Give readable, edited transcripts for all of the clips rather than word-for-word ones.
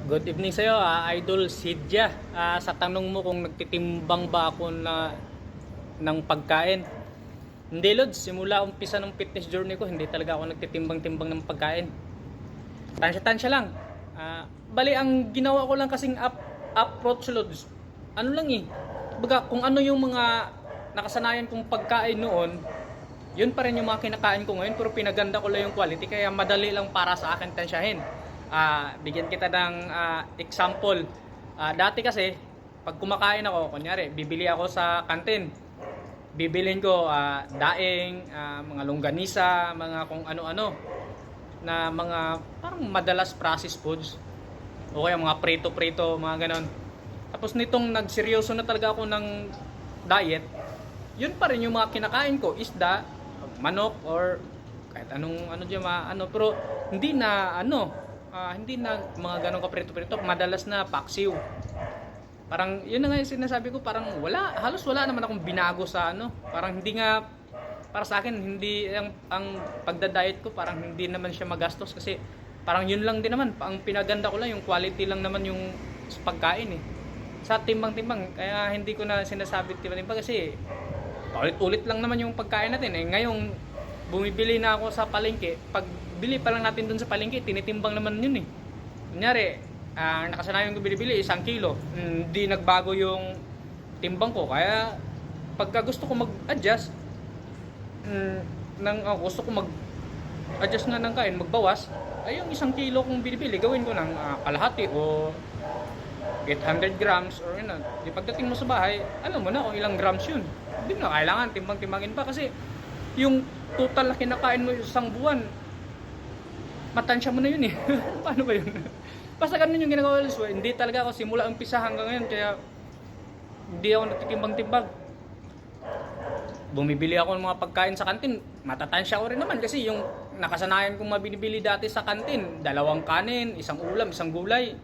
Good evening sa'yo, Idol Sidya. Sa tanong mo kung nagtitimbang ba ako ng pagkain. Hindi, Lods. Simula umpisa ng fitness journey ko, hindi talaga ako nagtitimbang-timbang ng pagkain. Tansya-tansya lang. Bali, ang ginawa ko lang kasing approach, Lods, ano lang eh. Baga, kung ano yung mga nakasanayan kong pagkain noon, yun pa rin yung mga kinakain ko ngayon, pero pinaganda ko lang yung quality, kaya madali lang para sa akin tansyahin. Bigyan kita ng example. Dati kasi, pag kumakain ako, kunyari, bibili ako sa kantin. Bibilin ko daing, mga longganisa, mga kung ano-ano na mga parang madalas processed foods. O kaya mga prito-prito, mga ganon. Tapos nitong nagseryoso na talaga ako ng diet, yun pa rin yung mga kinakain ko, isda, manok, or kahit anong ano diyan pero hindi na mga ganong kaprito-prito, madalas na paksiw. Parang yun na nga yung sinasabi ko, parang halos wala naman akong binago sa parang hindi nga, para sa akin, hindi ang pagda-diet ko, parang hindi naman siya magastos kasi parang yun lang din naman, ang pinaganda ko lang, yung quality lang naman yung pagkain eh. Sa timbang-timbang, kaya hindi ko na sinasabi timbang-timbang kasi paulit-ulit lang naman yung pagkain natin eh. Ngayong bumibili na ako sa palengke, pag bili pa lang natin dun sa palengke, tinitimbang naman yun eh. Kunyari, nakasanayan ko binibili 1 kilo, hindi nagbago yung timbang ko, kaya pagka gusto ko mag-adjust gusto ko mag-adjust nga ng kain, magbawas, ay yung 1 kilo kong binibili, gawin ko ng kalahati o 800 grams or yun. Di pagdating mo sa bahay, alam mo na kung ilang grams yun. Hindi na kailangan timbang-timbangin pa kasi yung total na kinakain mo isang buwan, matansya mo na yun eh. Paano ba yun? Basta ganun yung ginagawa ko. So, hindi talaga ako simula umpisa hanggang ngayon, kaya hindi ako nagtitimbang-timbang. Bumibili ako ng mga pagkain sa kantin, matatansya ko rin naman kasi yung nakasanayan kong mabinibili dati sa kantin, 2 kanin, 1 ulam, 1 gulay.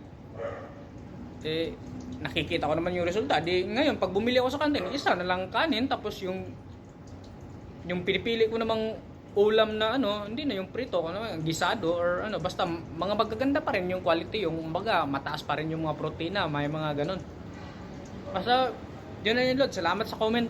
Nakikita ko naman yung resulta. Ngayon, pag bumili ako sa kantin, 1 na lang kanin, tapos yung pinipili ko namang ulam na hindi na yung prito, gisado or basta mga magaganda pa rin yung quality, yung mataas pa rin yung mga protina, may mga ganun. Basta, yun na yun, Lord. Salamat sa comment.